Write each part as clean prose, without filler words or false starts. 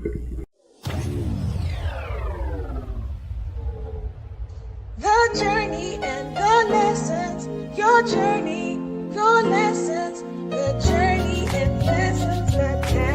The journey and the lessons, your journey, your lessons, the journey and lessons that can.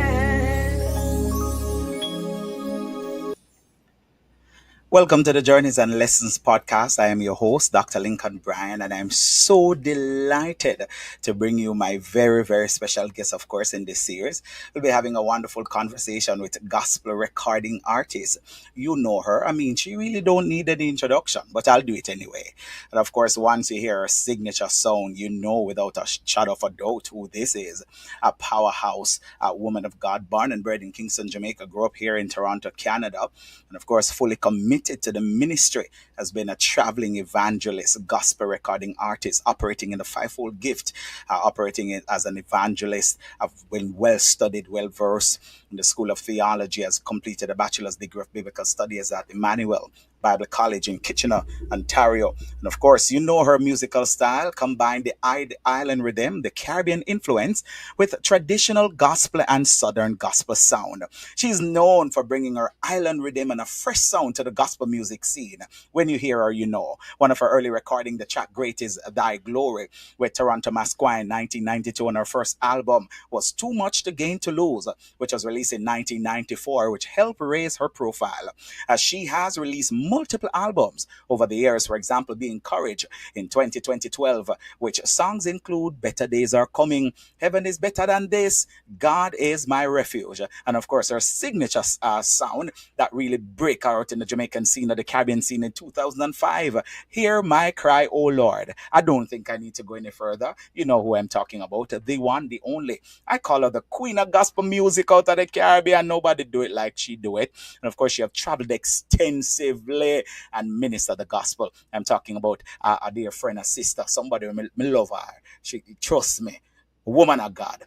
Welcome to the Journeys and Lessons podcast. I am your host, Dr. Lincoln Bryan, and I'm so delighted to bring you my very, very special guest, of course, in this series. We'll be having a wonderful conversation with gospel recording artist. You know her. I mean, she really don't need an introduction, but I'll do it anyway. And of course, once you hear her signature sound, you know without a shadow of a doubt who this is. A powerhouse, a woman of God, born and bred in Kingston, Jamaica, grew up here in Toronto, Canada, and of course, fully committed to the ministry, has been a traveling evangelist, gospel recording artist, operating in the fivefold gift, operating as an evangelist. I've been well studied, well versed in the School of Theology, has completed a bachelor's degree of biblical studies at Emmanuel Bible College in Kitchener, Ontario. And of course, you know her musical style combined the island rhythm, the Caribbean influence with traditional gospel and southern gospel sound. She's known for bringing her island rhythm and a fresh sound to the gospel music scene. When you hear her, you know. One of her early recording, the track Great is Thy Glory, with Toronto Masquine 1992, and her first album was Too Much to Gain to Lose, which was released in 1994, which helped raise her profile. As she has released multiple albums over the years, for example, being Courage in 2012, which songs include Better Days Are Coming, Heaven is Better Than This, God is My Refuge, and of course her signature sound that really break out in the Jamaican scene or the Caribbean scene in 2005, Hear My Cry, Oh Lord. I don't think I need to go any further. You know who I'm talking about, the one, the only. I call her the queen of gospel music out of the Caribbean. Nobody do it like she do it. And of course, she have traveled extensively and minister the gospel. I'm talking about a dear friend, a sister, somebody me love her. She trust me, woman of God.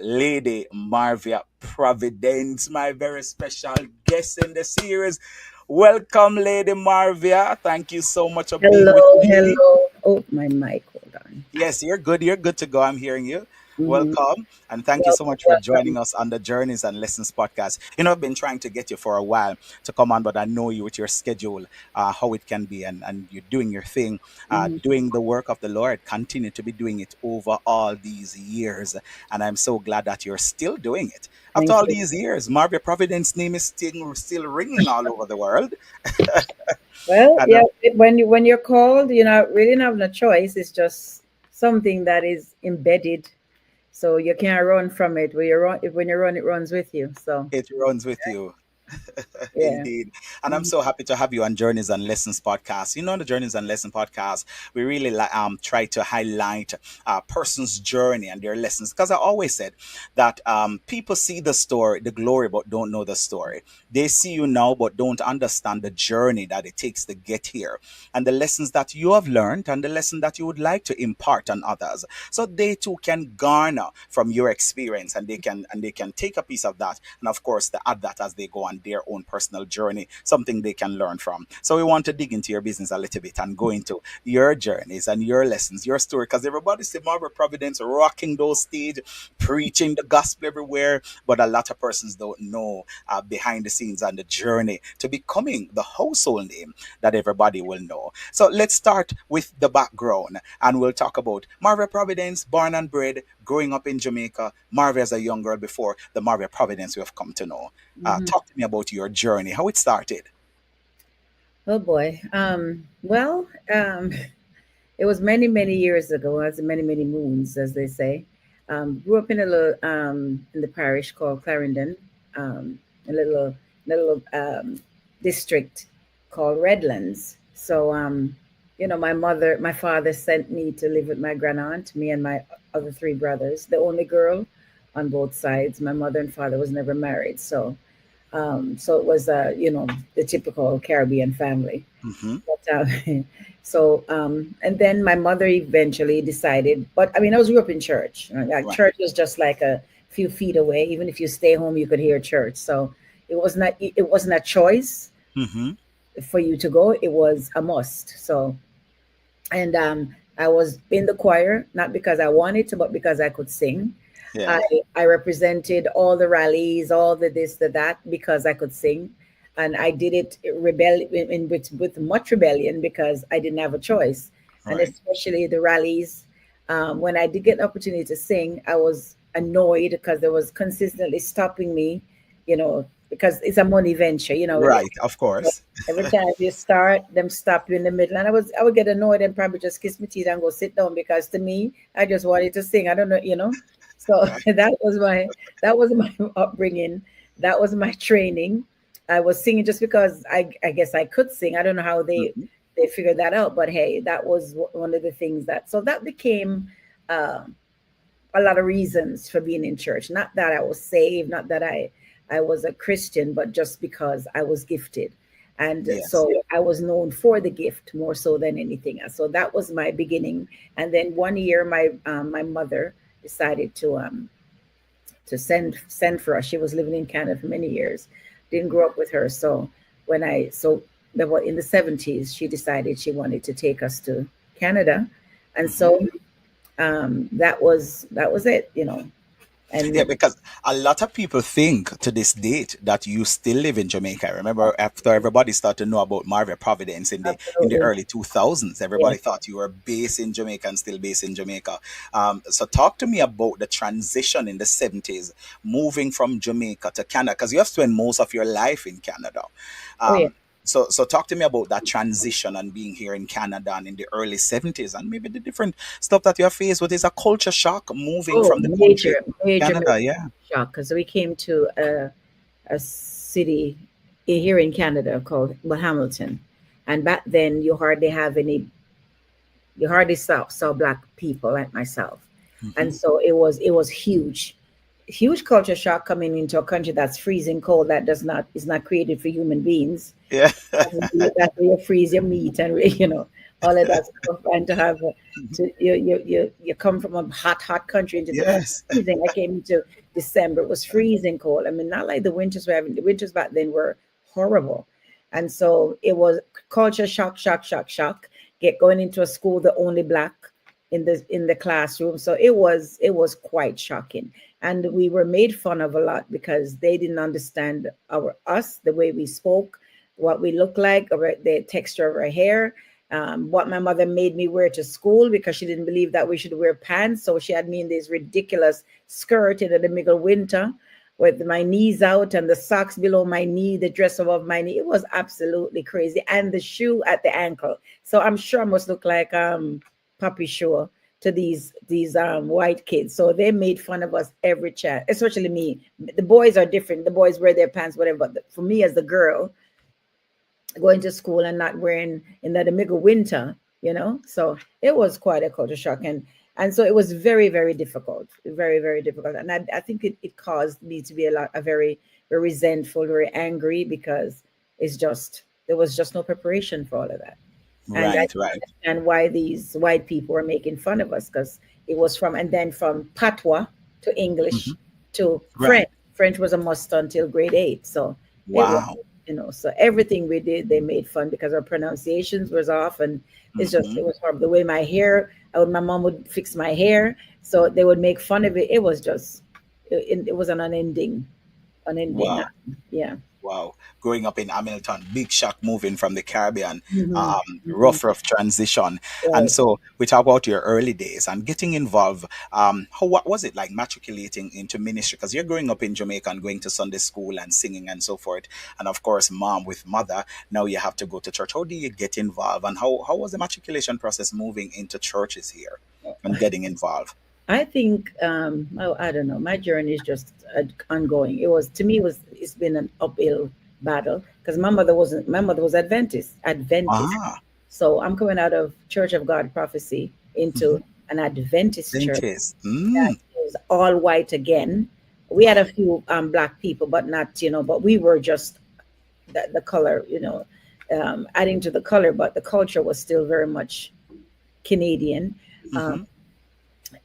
Lady Marvia Providence, my very special guest in the series. Welcome, Lady Marvia. Thank you so much for being with Hello, me. hello. Oh, my mic. Hold on. Yes, you're good. You're good to go. I'm hearing you. Mm-hmm. Welcome. And thank you so Welcome, much for welcome. joining us on the Journeys and Lessons podcast. I've been trying to get you for a while to come on, but I know you with your schedule, how it can be, and you're doing your thing, Hmm. doing the work of the Lord, continue to be doing it over all these years. And I'm so glad that you're still doing it. After Thank all you. these years, Marvia Providence name is still ringing all over the world. Well, And yeah, when you're called, you're not really having a choice. It's just something that is embedded, so you can't run from it. When you run, it runs with you. So it runs with you. yeah. Indeed. And I'm Mhm. so happy to have you on Journeys and Lessons podcast. On the Journeys and Lesson podcast, we really try to highlight a person's journey and their lessons. Because I always said that people see the story, the glory, but don't know the story. They see you now, but don't understand the journey that it takes to get here, and the lessons that you have learned, and the lesson that you would like to impart on others, so they too can garner from your experience, and they can take a piece of that, and of course they add that as they go on their own personal journey, something they can learn from. So we want to dig into your business a little bit and go into your journeys and your lessons, your story, because everybody see Marvia Providence rocking those stage, preaching the gospel everywhere, but a lot of persons don't know behind the scenes and the journey to becoming the household name that everybody will know. So let's start with the background, and we'll talk about Marvia Providence, born and bred, growing up in Jamaica, Marvia as a young girl before the Marvia Providence we have come to know. Mhm. Talk to me about your journey, how it started. Oh boy. It was many, many years ago, as many, many moons, as they say. Grew up in a little in the parish called Clarendon, a little district called Redlands. So, my father sent me to live with my grandaunt, me and my other three brothers, the only girl on both sides. My mother and father was never married, so it was the typical Caribbean family. Hmm. But, and then my mother eventually decided, but I mean, I was grew up in church. Like Right. church was just like a few feet away. Even if you stay home, you could hear church. So it wasn't a choice Hmm. for you to go. It was a must. So, and I was in the choir, not because I wanted to, but because I could sing. Yeah. I represented all the rallies, all the this, the that, because I could sing, and I did it with much rebellion because I didn't have a choice, and Right. especially the rallies. When I did get an opportunity to sing, I was annoyed because there was consistently stopping me, because it's a money venture, Right. Of course. every time you start, them stop you in the middle, and I would get annoyed and probably just kiss my teeth and go sit down because to me, I just wanted to sing. I don't know. So Right. that was my upbringing. That was my training. I was singing just because I guess I could sing. I don't know how they Mhm. they figured that out, but hey, that was one of the things that became. Uh, a lot of reasons for being in church. Not that I was saved, not that I was a Christian, but just because I was gifted. And Yes. so I was known for the gift more so than anything else. So that was my beginning. And then one year, my mother decided to send for us. She was living in Canada for many years. Didn't grow up with her. So when I so there were in the 70s, she decided she wanted to take us to Canada, and Mhm. so that was it. Yeah, And because a lot of people think to this date that you still live in Jamaica. I remember after everybody started to know about Marvia Providence in the absolutely, early 2000s, yeah. everybody thought you were based in Jamaica and still based in Jamaica. So talk to me about the transition in the 70s, moving from Jamaica to Canada, because you have spent most of your life in Canada. Oh yeah. Um, so talk to me about that transition and being here in Canada and in the early 70s and maybe the different stuff that you have faced. What is a culture shock moving Oh, from the country major Canada, yeah. shock because we came to a city here in Canada called Hamilton, and back then you hardly saw black people like myself, Hmm. and so it was huge culture shock coming into a country that's freezing cold, that does not is not created for human beings. Yeah. That way you freeze your meat and all of that stuff, and to have you come from a hot country into the Yes. freezing. I came into December, it was freezing cold. I mean, not like the winters we're having. The winters back then were horrible, and so it was culture shock, shock, shock, shock. Get going into a school the only black in the classroom, so it was quite shocking, and we were made fun of a lot because they didn't understand us, the way we spoke, what we look like, or the texture of our hair, what my mother made me wear to school because she didn't believe that we should wear pants. So she had me in this ridiculous skirt in the middle winter with my knees out and the socks below my knee, the dress above my knee. It was absolutely crazy. And the shoe at the ankle. So I'm sure I must look like Puppy Show to these white kids. So they made fun of us every chat, especially me. The boys are different. The boys wear their pants, whatever. But for me as the girl, going to school and not wearing in the middle winter. So it was quite a culture shock, and so it was very, very difficult, very, very difficult. And I think it caused me to be a very, very resentful, very angry, because there was just no preparation for all of that. And I Right, didn't right. understand why these white people were making fun of us, because it was and then from patois to Hmm. English to Right. French. French was a must until grade 8. So it was, Wow. so everything we did, they made fun because our pronunciations was off, and it Hmm. was horrible. The way my mom would fix my hair, so they would make fun of it. It was just, it was an unending, Wow. yeah. Wow. Growing up in Hamilton, big shock moving from the Caribbean, Hmm. Hmm. rough transition. And Right. so we talk about your early days and getting involved. What was it like matriculating into ministry? Because you're growing up in Jamaica and going to Sunday school and singing and so forth. And of course, mom with mother, now you have to go to church. How do you get involved? And how was the matriculation process moving into churches here and getting involved? I think I don't know. My journey is just ongoing. It was to me it was it's been an uphill battle because my mother was Adventist. Ah, So I'm coming out of Church of God Prophecy mm-hmm. into an Adventist church Dentist. that is all white again. We had a Wow. few black people, but not, but we were just the color, adding to the color, but the culture was still very much Canadian. Um, Mm-hmm.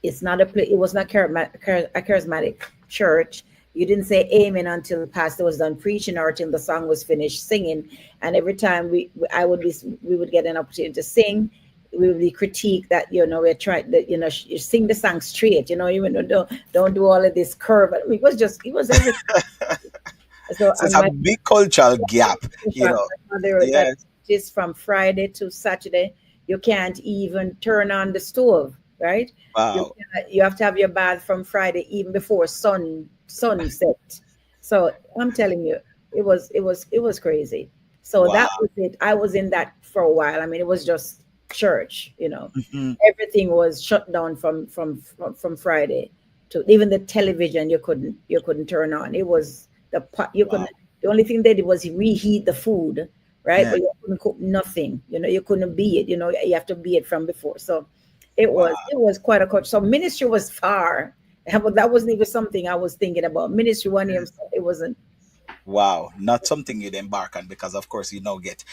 it was not a charismatic church. You didn't say amen until the pastor was done preaching or until the song was finished singing. And every time we would get an opportunity to sing, we will be critique that, we're trying that, you sing the song straight, even though don't do all of this curve. I mean, it was everything. So, So it's and a my big cultural gap, you know. mother, that Yes. is from Friday to Saturday, you can't even turn on the stove, right? Wow. You have to have your bath from Friday even before sunset. So I'm telling you, it was crazy. So Wow. that was it. I was in that for a while. I mean, it was just church. Mhm. Everything was shut down from Friday to even the television you couldn't turn on. It was the pot you couldn't. Wow. The only thing they did was reheat the food, right? Yeah. But you couldn't cook nothing. You couldn't be it. You have to be it from before. So it Wow. was it was quite a coach. So ministry was far. But that wasn't even something I was thinking about. Ministry one year, it wasn't. Wow. Not something you'd embark on because, of course, you now get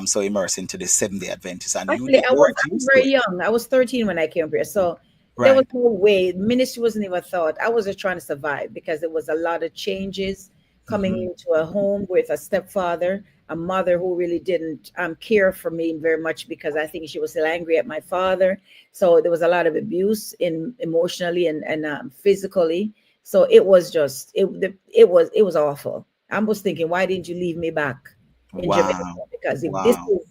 so immersed into the Seventh Day Adventist, and Actually, I you was weren't I was used to very it. young. I was 13 when I came up here, so there was Right. no way. Ministry wasn't even a thought. I was just trying to survive because there was a lot of changes coming Hmm. into a home with a stepfather, a mother who really didn't care for me very much because I think she was still angry at my father. So there was a lot of abuse in emotionally and physically. So it was awful. I was thinking, why didn't you leave me back in Jamaica? Wow. Because if this Wow. is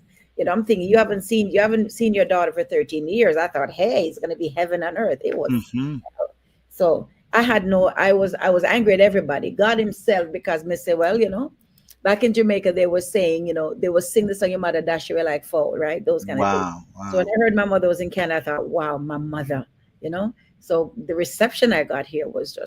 I'm thinking you haven't seen your daughter for 13 years. I thought, hey, it's gonna be heaven on earth. It was Hmm. so I had no I was angry at everybody. God himself, because me say, well, back in Jamaica they were saying, they would sing the song Your Mother Dash You Away Like Fall, right? Those kind of things. Wow. So when Wow. I heard my mother was in Canada, I thought, wow, my mother, you know. So the reception I got here was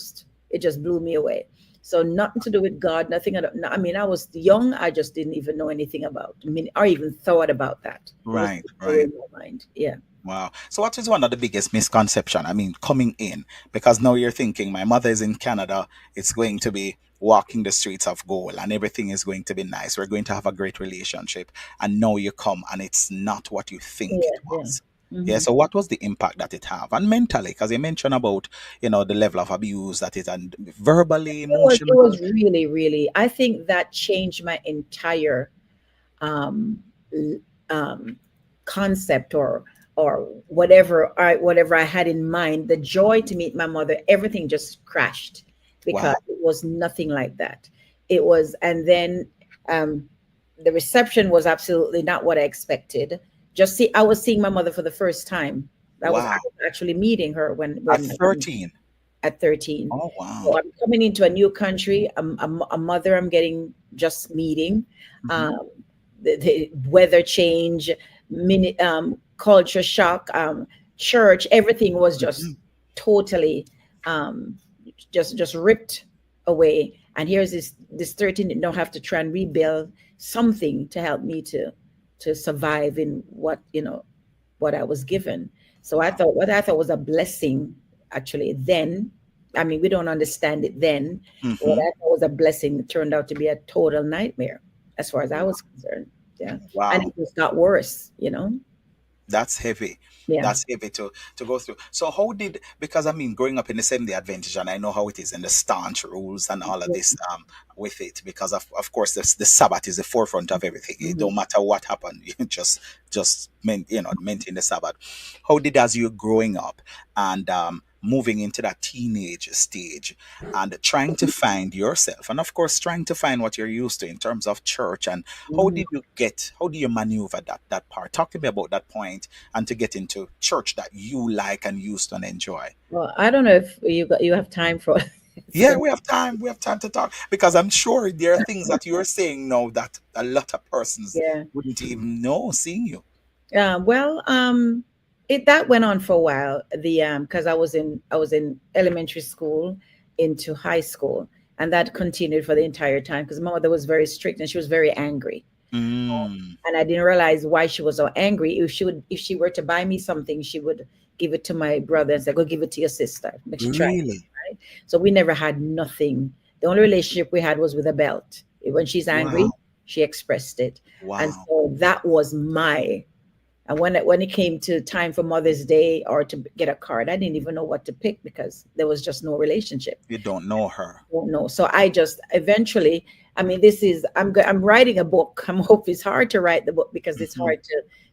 it just blew me away. So nothing to do with God, nothing. I mean, I was young. I just didn't even know anything about. I mean, or even thought about that. It was Right. nowhere Right. in my mind. Yeah. Wow. So what is one of the biggest misconception? I mean, coming in, because now you're thinking my mother is in Canada, it's going to be walking the streets of gold and everything is going to be nice. We're going to have a great relationship. And now you come and it's not what you think it Yeah. Yeah. was. Yeah. Hmm. So what was the impact that it have? And mentally, because you mentioned about, the level of abuse that it and verbally, It was emotional. really, really. I think that changed my entire um, l- um, concept or whatever I had in mind. The joy to meet my mother, everything just crashed because Wow. it was nothing like that. It was, and then um, the reception was absolutely not what I expected. I was seeing my mother for the first time. I Wow. was actually meeting her At when 13. at 13. Oh, So wow. I'm coming into a new country, a mother I'm getting just meeting, Hmm. um, the weather change, culture shock, church, everything was Hmm. just totally um, just ripped away. And here's this 13 that don't have to try and rebuild something to help me to survive in what I was given. So I Wow. thought what I thought was a blessing actually then. I mean, we don't understand it then. What Hmm. I thought was a blessing turned out to be a total nightmare as far as I was concerned. Yeah. And Wow. it just got worse. That's heavy. Yeah. That's heavy to go through. So how did, because I mean, growing up in the Seventh Day Adventist, and I know how it is and the staunch rules and all of this with it, because of course the Sabbath is the forefront of everything. It Mhm. don't matter what happened, you just maintain the Sabbath. How did, as you're growing up and moving into that teenage stage and trying to find yourself, and of course trying to find what you're used to in terms of church, and Mhm. how do you maneuver that part? Talk to me about that point and to get into church that you like and used to and enjoy. Well, I don't know if you have time for Yeah, for we have time. We have time to talk because I'm sure there are things that you're saying now that a lot of persons yeah. wouldn't even know seeing you. Well, it that went on for a while. Because I was in elementary school into high school, and that continued for the entire time because my mother was very strict and she was very angry, Mm, and I didn't realize why she was so angry. If she were to buy me something, she would give it to my brother and say, "Go give it to your sister." But she tried, really? right? So we never had nothing. The only relationship we had was with a belt. When she's angry, Wow. she expressed it, and Wow. so that was my and when it came to time for Mother's Day or to get a card, I didn't even know what to pick because there was just no relationship. You don't know her. Don't know. So I just eventually, I mean, I'm writing a book. I'm hope it's hard to write the book because it's Hmm. hard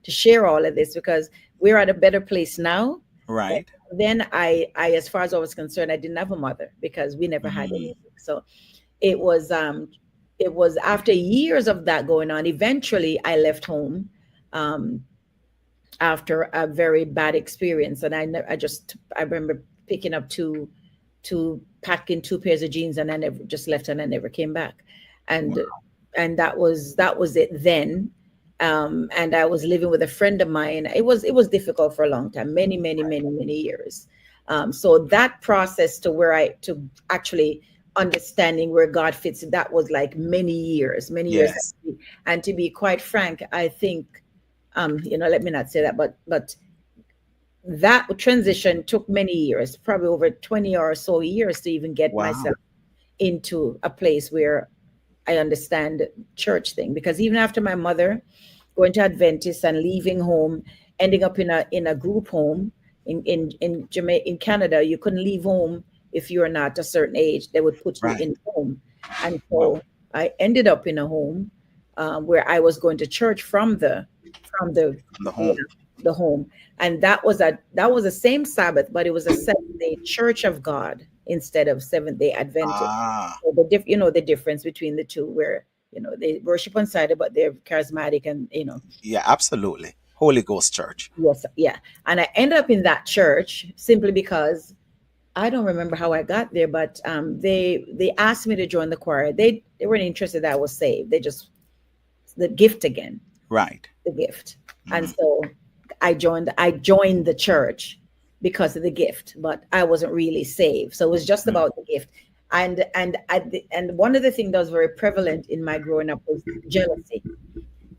to share all of this because we're at a better place now. But Right. then as far as I was concerned, I didn't have a mother because we never had Mm. anything. So it was um it was after years of that going on. Eventually, I left home. Um, After a very bad experience, and I remember picking up two packing two pairs of jeans, and I never just left, and I never came back. Wow. And that was it then. And I was living with a friend of mine. It was difficult for a long time, many years. So that process to where I to actually understanding where God fits, that was like many years. Yes. And to be quite frank, I think, let me not say that, but that transition took many years, probably over 20 or so years, to even get Wow. myself into a place where I understand church thing. Because even after my mother going to Adventist and leaving home, ending up in a group home in Jamaica, in Canada, you couldn't leave home if you were not a certain age. They would put you Right. in home, and Wow. so I ended up in a home where I was going to church from the From the you home. know, the home, and that was the same Sabbath, but it was a Seventh Day Church of God instead of Seventh Day Adventist. Ah. So the difference between the two, where they worship on Saturday, but they're charismatic, and Yeah, absolutely. Holy Ghost Church. yes, yeah. And I ended up in that church simply because I don't remember how I got there, but they asked me to join the choir. They weren't interested that I was saved. They just the gift again, Right. the gift. And Mm. so I joined the church because of the gift, but I wasn't really saved. So it was just Mm. about the gift. And one of the things that was very prevalent in my growing up was jealousy.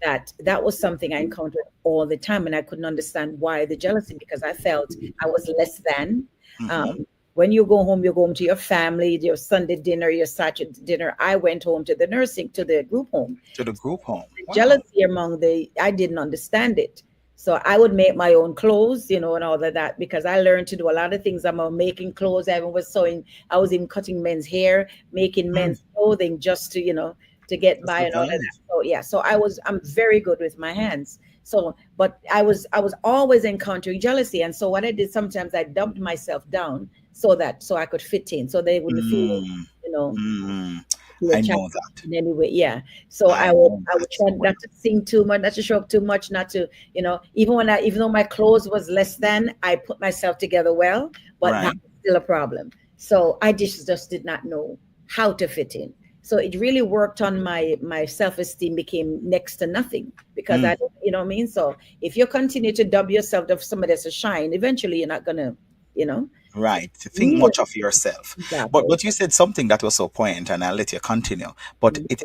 That was something I encountered all the time, and I couldn't understand why the jealousy, because I felt I was less than. Hmm. Um, when you go home to your family, your Sunday dinner, your Saturday dinner. I went home to the group home. To the group home. Wow. Jealousy among I didn't understand it. So I would make my own clothes, and all of that, because I learned to do a lot of things. I'm making clothes. I even was sewing. I was even cutting men's hair, making Mm. men's clothing, just to get Just by to and all of that. live. So yeah, so I'm very good with my hands. So, but I was always encountering jealousy, and so what I did, sometimes I dumped myself down so I could fit in, so they wouldn't feel, Mm. you know, Mm. you were I chatting know that. in any way. Yeah. So I I would know I that would so try well. not to sing too much, not to show up too much, not to, even though my clothes was less than, I put myself together well, but that Right. was still a problem. So I just did not know how to fit in. So it really worked on my self-esteem, became next to nothing, because Mm. I don't, you know what I mean? So if you continue to dub yourself of somebody that's a shine, eventually you're not gonna, you know. So Right. To think really, much of yourself. But exactly. but you said something that was so poignant, and I'll let you continue. But it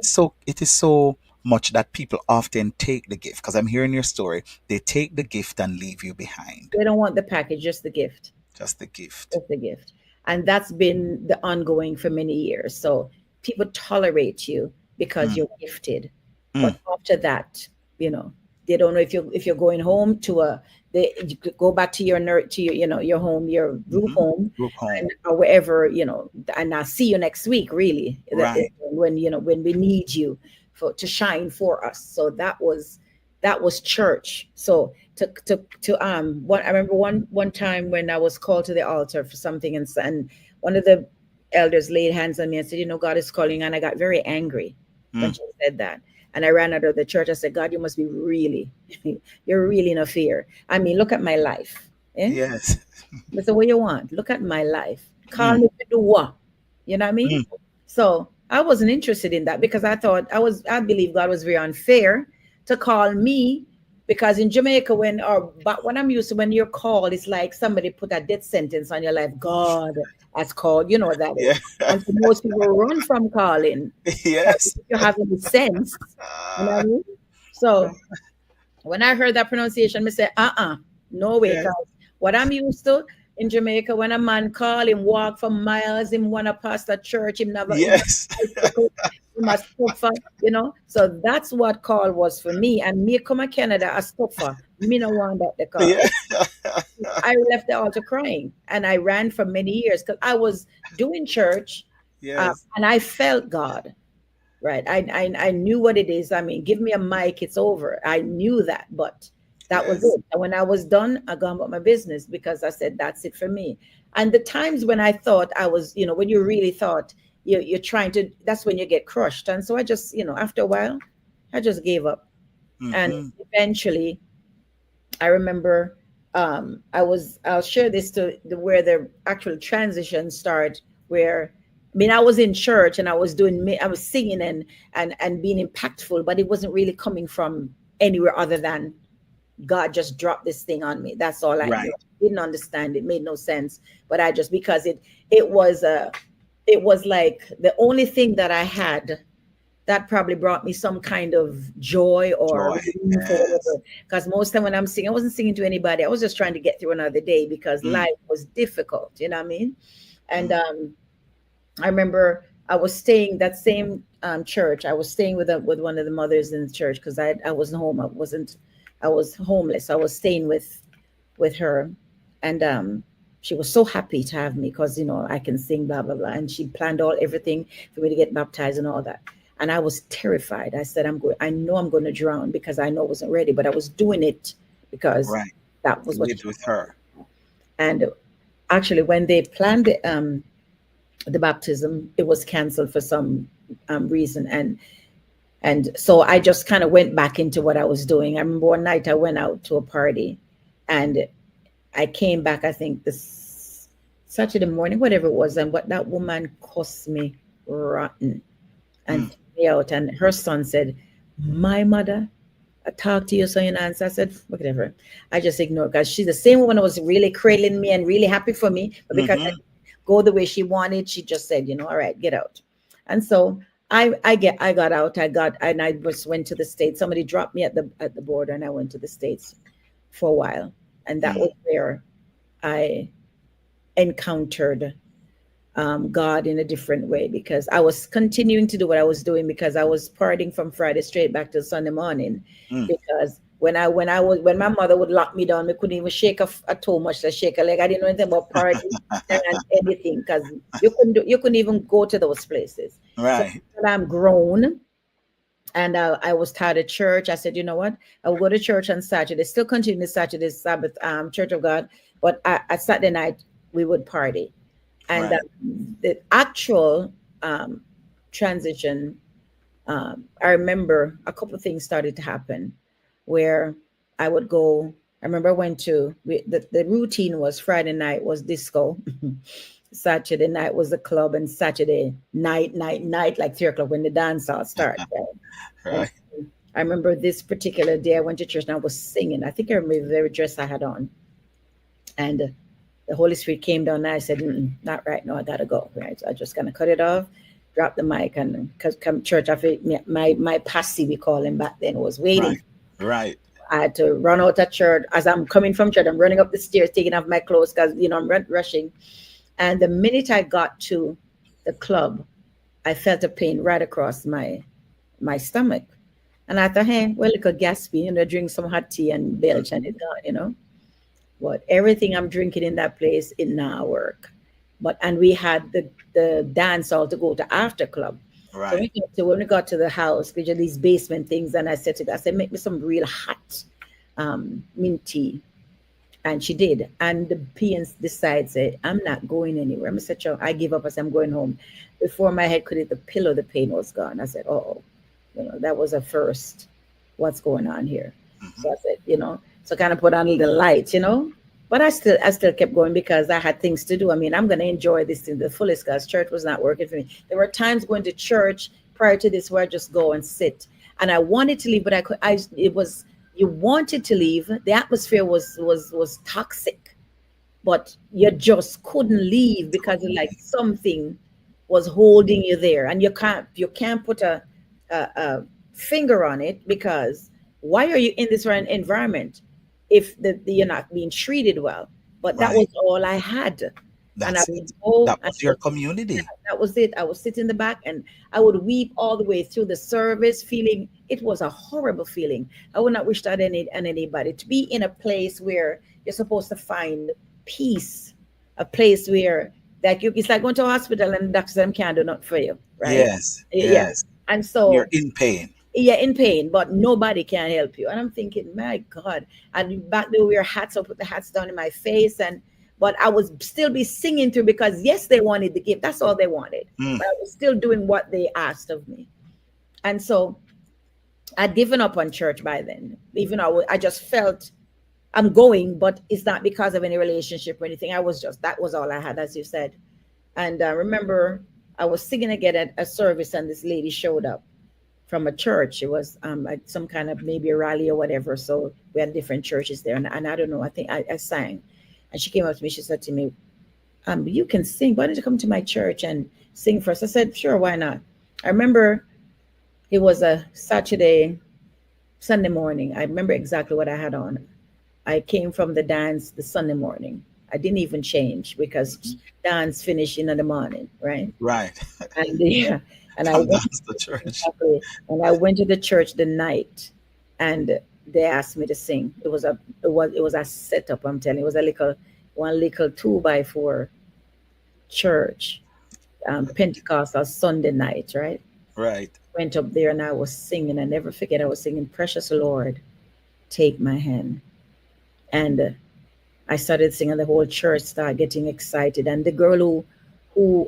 is so much that people often take the gift, because I'm hearing your story. They take the gift and leave you behind. They don't want the package, just the gift. Just the gift. Of the gift. And that's been the ongoing for many years. So people tolerate you because Mm. you're gifted. Mm. But after that, you know, they don't know if you're going home to you could go back to your home, your group Hmm. home, Group home. or wherever, and I'll see you next week, really, Right. when we need you to shine for us. So that was church. So I remember one time when I was called to the altar for something, and one of the elders laid hands on me and said, God is calling. And I got very angry when Mm. she said that. And I ran out of the church. I said, God, you must be really, you're really in a fear. I mean, look at my life. Eh? Yes. I said, what you want? Look at my life. Call Mm. me to do what? You know what I mean? Mm. So I wasn't interested in that, because I believe God was very unfair to call me, because in Jamaica, but when I'm used to, when you're called, it's like somebody put a death sentence on your life. God has called, you know what that Yeah. is. And so most people run from calling, because Yes. if you have any sense, you know what I mean? So when I heard that pronunciation, I said, no way. Yes. Because what I'm used to in Jamaica, when a man call him, walk for miles, him want to pass the church, him never, him Yes. bicycle, him a stuffer. So that's what call was for me. And me come to Canada a stuffer. Me no want that the call. Yeah. I left the altar crying, and I ran for many years because I was doing church, Yes. and I felt God. Right. I knew what it is. I mean, give me a mic, it's over. I knew that, but That was Yes. it. And when I was done, I gone about my business because I said that's it for me. And the times when I thought I was, when you really thought you're trying to, that's when you get crushed. And so I just, after a while, I just gave up. And Mm-hmm. eventually, I remember I'll share this to where the actual transition start, where I mean I was in church and I was singing and being impactful, but it wasn't really coming from anywhere other than God just dropped this thing on me. That's all I knew. Right. Didn't understand it, made no sense. But I just, because it was it was like the only thing that I had that probably brought me some kind of joy or Joy. relief or Yes. whatever. Because most time when I'm singing, I wasn't singing to anybody. I was just trying to get through another day because Mm. life was difficult. You know what I mean? And Mm. I remember I was staying that same church. I was staying with one of the mothers in the church because I wasn't home. I was homeless. I was staying with her, and she was so happy to have me because I can sing, blah blah blah, and she planned everything for me to get baptized and all that. And I was terrified. I said, I know I'm going to drown because I know I wasn't ready, but I was doing it because Right. that was You what. did with her. And actually, when they planned the baptism, it was canceled for some reason, and so I just kind of went back into what I was doing. I remember one night I went out to a party, and I came back, I think this Saturday morning, whatever it was, and what that woman cost me rotten and Mm. threw me out. And her son said, "My mother, I talked to you, so you know." And so I said, whatever. I just ignored because she's the same woman who was really cradling me and really happy for me. But because I Mm-hmm. didn't go the way she wanted, she just said, all right, get out. And so I got out. I just went to the States. Somebody dropped me at the border, and I went to the States for a while. And that Mm. was where I encountered God in a different way because I was continuing to do what I was doing because I was partying from Friday straight back to Sunday morning. Mm. Because when my mother would lock me down, I couldn't even shake a toe, much less shake a leg. I didn't know anything about party and anything because you couldn't even go to those places. So Right. when I'm grown and I was tired of church. I said, you know what? I will go to church on Saturday. Still continue the Saturday Sabbath Church of God, but at Saturday night we would party. And Right. the actual transition, I remember a couple of things started to happen where I would go. I remember I went the routine was Friday night was disco, Saturday night was the club, and Saturday night, like 3 o'clock when the dance all start. Right? And Right. I remember this particular day I went to church and I was singing. I think I remember the very dress I had on. And the Holy Spirit came down and I said, not right now, I gotta go. Right. So I just gonna cut it off, drop the mic, and because come church, I feel my posse, we call him back then, was waiting. Right. Right. I had to run out of church. As I'm coming from church, I'm running up the stairs, taking off my clothes because I'm rushing. And the minute I got to the club, I felt a pain right across my stomach. And I thought, hey, well, it could gasp me, drink some hot tea and belch and it's gone. But everything I'm drinking in that place, it now work. But and we had the dance hall to go to after club. So Right. when we got to the house, we had these basement things, and I said to her, I said, make me some real hot mint tea. And she did. And the PNs decide, say, I'm not going anywhere. I said, "Sure." I give up. I said, I'm going home. Before my head could hit the pillow, the pain was gone. I said, oh, that was a first. What's going on here? Mm-hmm. So I said, so kind of put on the lights. But I still kept going because I had things to do. I mean, I'm going to enjoy this to the fullest because church was not working for me. There were times going to church prior to this where I just go and sit. And I wanted to leave, but it was, you wanted to leave. The atmosphere was toxic, but you just couldn't leave because Couldn't like leave. something was holding you there, and you can't put a finger on it because why are you in this environment if you're not being treated well? But that Right. was all I had, and I That's would it. go That and was your community. that was it. I would sit in the back and I would weep all the way through the service, feeling it was a horrible feeling. I would not wish that on anybody to be in a place where you're supposed to find peace, a place where that it's like going to a hospital and the doctor said, can't do nothing for you, right? Yes. Yeah. Yes. And You're so in pain. yeah, in pain, but nobody can help you. And I'm thinking, my God. And back there, we wear hats. I put the hats down in my face, and but I was still be singing through because yes, they wanted the gift. That's all they wanted. Mm. But I was still doing what they asked of me. And so I'd given up on church by then. Even though I just felt I'm going, but it's not because of any relationship or anything. I was just that was all I had, as you said. And I remember I was singing again at a service, and this lady showed up from a church. It was like some kind of maybe a rally or whatever. So we had different churches there, and I don't know. I think I sang, and she came up to me. She said to me, "You can sing. Why don't you come to my church and sing for us?" I said, "Sure, why not?" I remember it was a Saturday, Sunday morning. I remember exactly what I had on. I came from the dance the Sunday morning. I didn't even change because dance finished in the morning, right? Right. And yeah, and I Come went dance to church. exactly, and I went to the church the night, and they asked me to sing. It was a setup. I'm telling you, it was a little one little 2 by 4 church, Pentecostal Sunday night, right? Right. Went up there and I was singing. I never forget. I was singing, "Precious Lord, take my hand," and I started singing. The whole church started getting excited, and the girl who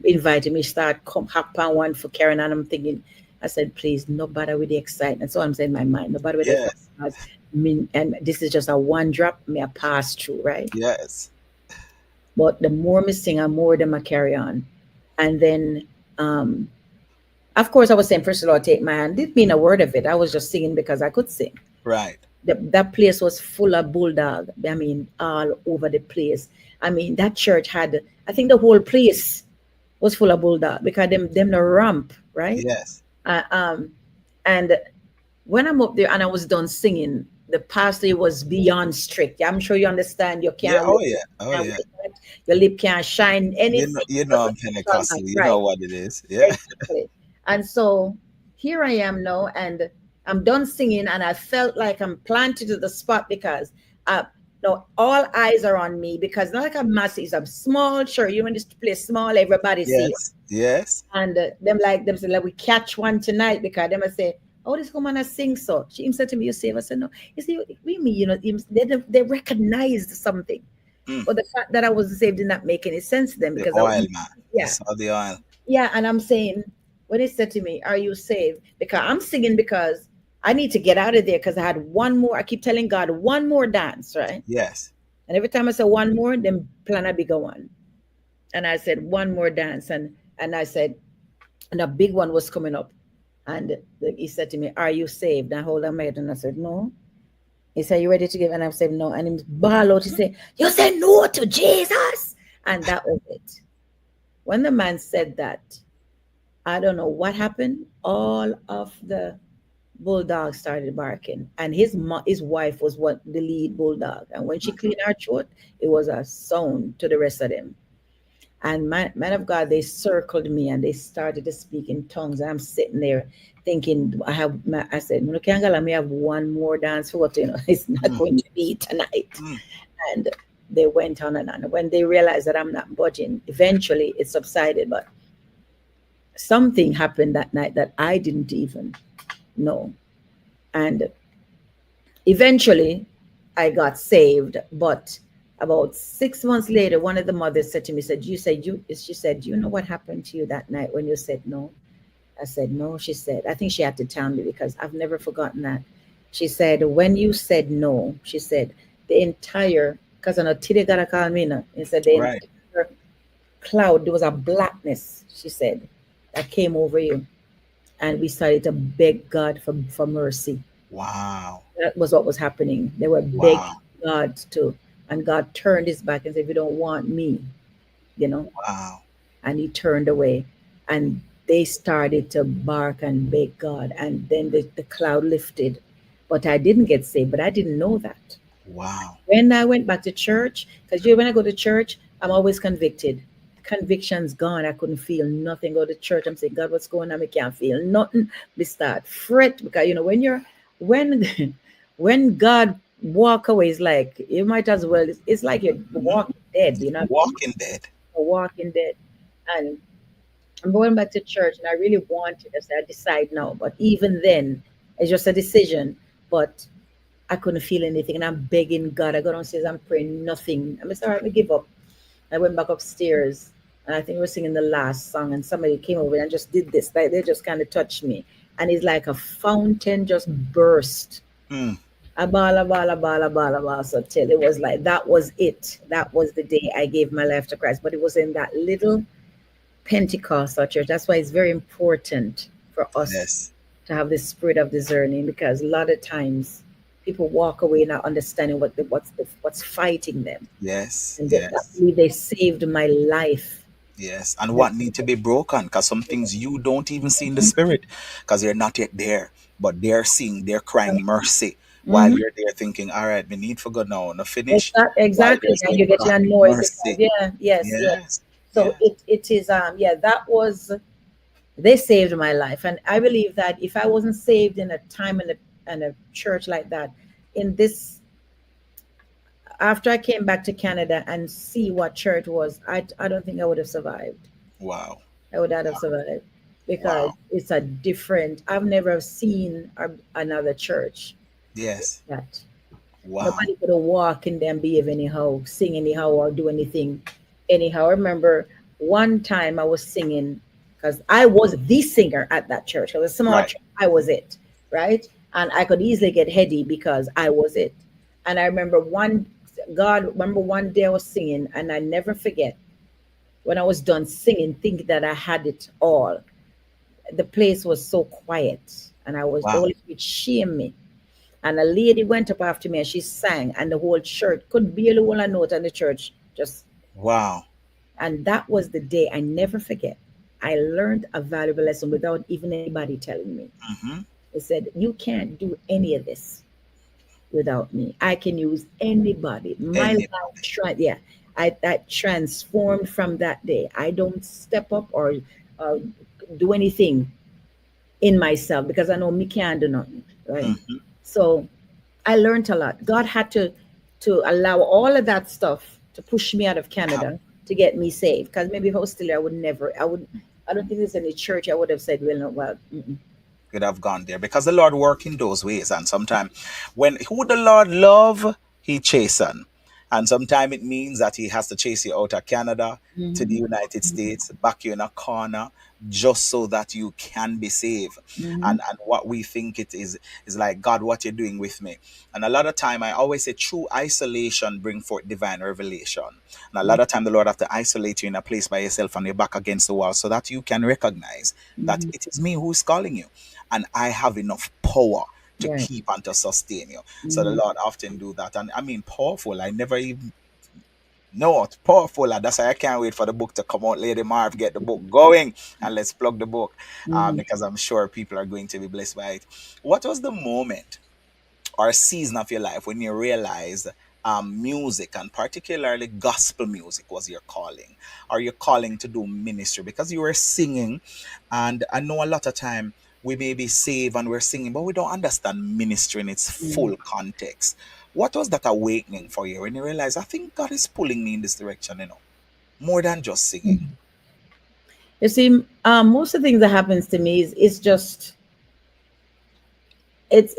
invited me started come hop on one for Karen, and I'm thinking, I said, please, no bother with the excitement. So I'm saying in my mind, no bother with the Yes. excitement. I mean, and this is just a one drop, me a pass through, right? Yes. But the more me sing, the more them I carry on, and then um, of course I was saying, "First of all, take my hand." Didn't mean a word of it. I was just singing because I could sing. Right. That place was full of bulldog. I mean, all over the place. I mean, that church had, I think the whole place was full of bulldog because them the ramp, right? Yes. Uh, and when I'm up there and I was done singing, the pastor was beyond strict. Yeah, I'm sure you understand. You Yeah. can't Oh look, yeah. Oh can't yeah. wave, your lip can't shine, anything. You But know I'm on Pentecostal. mic, You right? know what it is. Yeah. Exactly. And so here I am now, and I'm done singing, and I felt like I'm planted to the spot because uh no, all eyes are on me because not like a massive, it's a small church. You want this place small, everybody see you. Yes. Yes. And them say like we catch one tonight because them I say, "Oh, this woman has sing so." She him said to me, "You save?" I said, "No." You see, we mean, they recognized something. Mm. But the fact that I wasn't saved did not make any sense to them The because I oil, man. You yeah. saw the oil. Yeah, and I'm saying, when they said to me, "Are you saved?" Because I'm singing because I need to get out of there because I had one more. I keep telling God, one more dance, right? Yes. And every time I say one more, then plan a bigger one. And I said one more dance, and I said, and a big one was coming up, and he said to me, "Are you saved?" And I hold on my head, and I said, "No." He said, "You ready to give?" And I said, "No." And he ball out. He said, "You said no to Jesus," and that was it. When the man said that, I don't know what happened. All of the bulldogs started barking, and his wife was what the lead bulldog. And when she cleaned her throat, it was a sound to the rest of them. And man of God, they circled me and they started to speak in tongues. And I'm sitting there thinking, I said, "No, Kangala, may have one more dance for what, it's not Mm. going to be tonight." Mm. And they went on and on. When they realized that I'm not budging, eventually it subsided. But something happened that night that I didn't even know. And eventually I got saved. But about 6 months later, one of the mothers said to me, said, she said, "Do you know what happened to you that night when you said no?" I said, "No." She said, I think she had to tell me because I've never forgotten that. She said, "When you said no," she said, "the entire, because I know Tide got to call me now," and said, "the Right. entire cloud, there was a blackness," she said, "that came over you." And we started to beg God for mercy. Wow. That was what was happening. They were begging Wow. God to, and God turned his back and said, "If you don't want me, you know," Wow. and he turned away. And they started to bark and beg God. And then the cloud lifted. But I didn't get saved, but I didn't know that. Wow. When I went back to church, because when I go to church, I'm always convicted. Conviction's gone. I couldn't feel nothing. Go to church, I'm saying, "God, what's going on? I can't feel nothing." We start fret because when when God walk away, it's like you might as well. It's like you're Mhm. walking dead. You know, Walking Dead. a walking dead. And I'm going back to church, and I really wanted. I said, I decide now. But even then, it's just a decision. But I couldn't feel anything, and I'm begging God. I got downstairs, I'm praying, nothing. I'm just all right. We give up. I went back upstairs, and I think we were singing the last song, and somebody came over and just did this. Like they just kind of touched me, and it's like a fountain just burst. Mm. A bala bala bala bala bala. So till it was like that was it. That was the day I gave my life to Christ. But it was in that little Pentecostal church. That's why it's very important for us Yes. to have this spirit of discerning, because a lot of times people walk away not understanding what's fighting them, Yes. and I Yes. believe they saved my life. Yes, and what need to be broken? Because some things you don't even see in the spirit, because you're not yet there. But they're seeing, they're crying mercy while Mm-hmm. you're there thinking, all right, we need for God now, no finish. While Exactly. they're And you're saying, getting God, annoyed because mercy. yeah, yes, yes. Yes, So yes. it is yeah, that was, they saved my life. And I believe that if I wasn't saved in a time in a church like that, in this, after I came back to Canada and see what church was, I don't think I would have survived. Wow, I would not have survived, because wow, it's a different. I've never seen another church yes, that wow, nobody could walk in there and behave anyhow, sing anyhow, or do anything anyhow. I remember one time I was singing, because I was the singer at that church. It was a small right, church. I was it, right? And I could easily get heady because I was it. And I remember one day I was singing, and I never forget when I was done singing, thinking that I had it all. The place was so quiet, and the wow, Holy Spirit shamed me. And a lady went up after me and she sang, and the whole church could barely hold a note, and the church just, wow. and that was the day I never forget. I learned a valuable lesson without even anybody telling me. Mm-hmm. They said, you can't do any of this without me. I can use anybody. My life, Anybody. yeah, that transformed from that day. I don't step up or uh, do anything in myself, because I know me can't do nothing, right? Mm-hmm. So I learned a lot. God had to allow all of that stuff to push me out of Canada to get me saved. Because maybe if I was still there, I would never. I would. I don't think there's any church I would have said, well, no, well, mm-mm. Could have gone there because the Lord work in those ways. And sometimes when who the Lord love, he chasten. And sometimes it means that he has to chase you out of Canada to the Mm-hmm. United States, back you in a corner, just so that you can be saved. Mm-hmm. And what we think it is like, God, what you're doing with me. And a lot of time I always say true isolation bring forth divine revelation. And a lot of time the Lord have to isolate you in a place by yourself and you're back against the wall so that you can recognize that Mm-hmm. it is me who's calling you and I have enough power to Right. keep and to sustain you. So the Mm-hmm. Lord often do that. And I mean powerful. I never even know it's powerful. And that's why I can't wait for the book to come out. Lady Marv, get the book going and let's plug the book. Mm-hmm. Because I'm sure people are going to be blessed by it. What was the moment or a season of your life when you realized music and particularly gospel music was your calling or your calling to do ministry because you were singing, and I know a lot of time we may be saved and we're singing but we don't understand ministry in its full context. What was that awakening for you when you realized I think God is pulling me in this direction, more than just singing? Mm-hmm. You see, most of the things that happens to me is just it's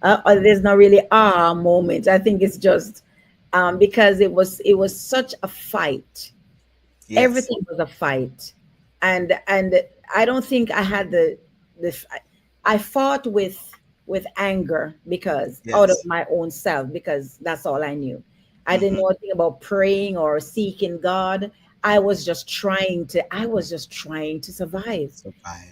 there's not really moment. I think it's just because it was such a fight. Yes, Everything was a fight, and I don't think I had the I fought with anger, because out of yes. my own self, because that's all I knew. I didn't Mm-hmm. know anything about praying or seeking God. I was just trying to survive. Survive.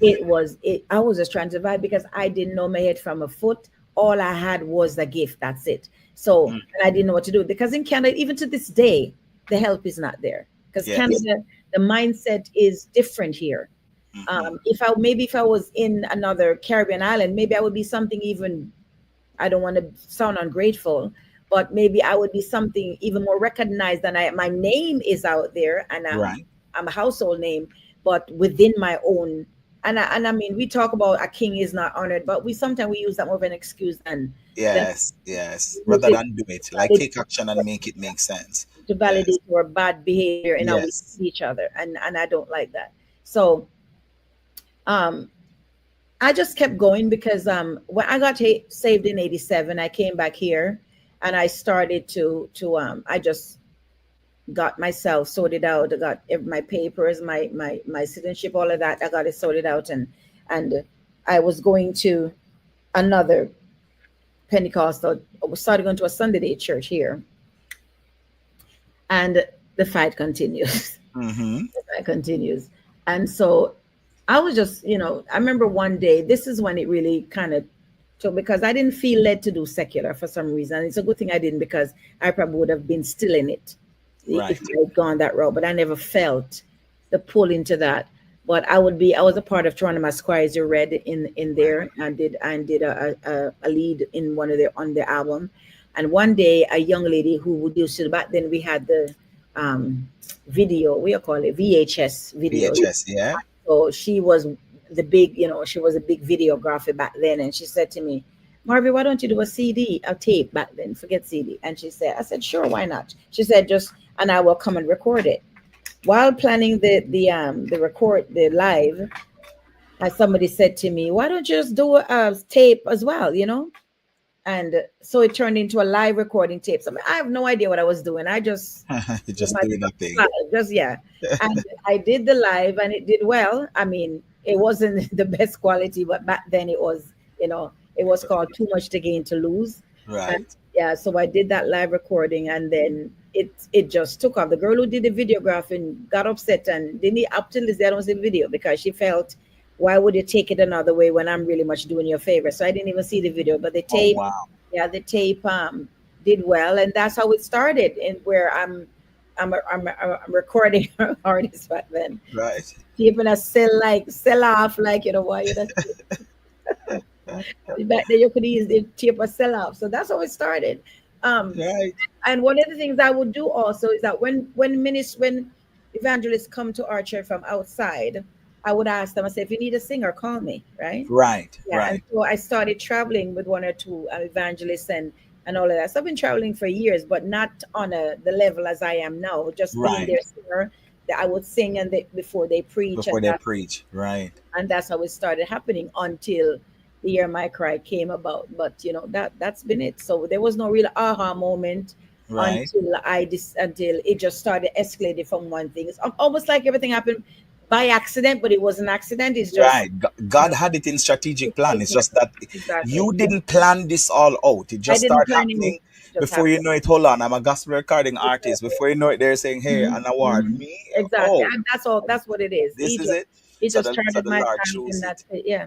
I was just trying to survive, because I didn't know my head from a foot. All I had was the gift. That's it. So, Mm. and I didn't know what to do, because in Canada, even to this day, the help is not there. Because Yes. Canada, the mindset is different here. Mm-hmm. If I was in another Caribbean island, maybe I would be something even, I don't want to sound ungrateful, but maybe I would be something even more recognized than I. My name is out there, and Right. I'm a household name, but within my own. And I mean, we talk about a king is not honored, but we sometimes we use that more of an excuse than Yes, yes. use Rather it than do it, like take action and make it make sense. to Yes, validate our bad behavior in how we yes, treat each other, and I don't like that. So um, I just kept going because when I got saved in '87, I came back here and I started to I just got myself sorted out. I got my papers, my citizenship, all of that. I got it sorted out, and I was going to another Pentecostal. I was started going to a Sunday day church here, and the fight continues. Mm-hmm. The fight continues, and so I was just, I remember one day. This is when it really kind of took, because I didn't feel led to do secular for some reason. It's a good thing I didn't, because I probably would have been still in it if Right. I had gone that route. But I never felt the pull into that. But I was a part of Toronto Squires You Read in Right. there, and did a lead in one of their on their album. And one day, a young lady who would use to, back then we had the um, video, we call it VHS video. VHS. Yeah. So she was the big, she was a big videographer back then. And she said to me, Marvia, why don't you do a CD, a tape back then? Forget CD. And I said, sure, why not? She said, just, and I will come and record it. While planning the live, somebody said to me, why don't you just do a tape as well, And so it turned into a live recording tape. So I have no idea what I was doing. I just You're with just my doing that thing. live, just yeah. And I did the live and it did well. I mean, it wasn't the best quality, but back then it was, it was called Too Much to Gain to Lose. And Right. yeah, so I did that live recording and then it just took off. The girl who did the videographing got upset and didn't up till this day I don't see the video, because she felt, why would you take it another way when I'm really much doing you a favor? So I didn't even see the video, but the Oh tape, wow. yeah, the tape did well, and that's how it started. And where I'm a recording artist back then. Right. People that sell off, like, why you know, back then you could easily tape a sell off. So that's how it started. Um, Right. and one of the things I would do also is that when evangelists come to our church from outside, I would ask them. I say, if you need a singer, call me, right? Right. Yeah, and Right. so I started traveling with one or two evangelists and all of that. So I've been traveling for years, but not on the level as I am now. Just being Right. their singer, that I would sing before they preach, Before they preach. Right. and that's how it started happening until the year my cry came about. But that's been it. So there was no real aha moment Right. until it just started escalating from one thing. It's almost like everything happened by accident, but it was an accident. It's just Right. God had it in strategic plan. It's just that exactly. you didn't plan this all out. It I just didn't started plan it. happening. It just Before you happened. know it, hold on, I'm a gospel recording artist. Exactly. Before you know it, they're saying, hey, Mhm, an award. mhm. Me? Exactly. Oh, And that's all. That's what it is. this is it. He So just the charted my Lord times, chose and it. that's it. Yeah.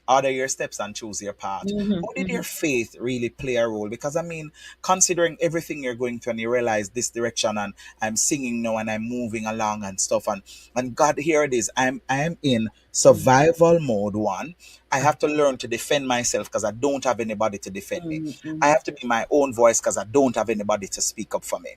Order your steps and choose your path. Hmm, How did hmm. your faith really play a role? Because I mean, considering everything you're going through and you realize this direction and I'm singing now and I'm moving along and stuff and God, here it is. I'm in survival mode one. I have to learn to defend myself because I don't have anybody to defend me. Hmm, I hmm. have to be my own voice because I don't have anybody to speak up for me.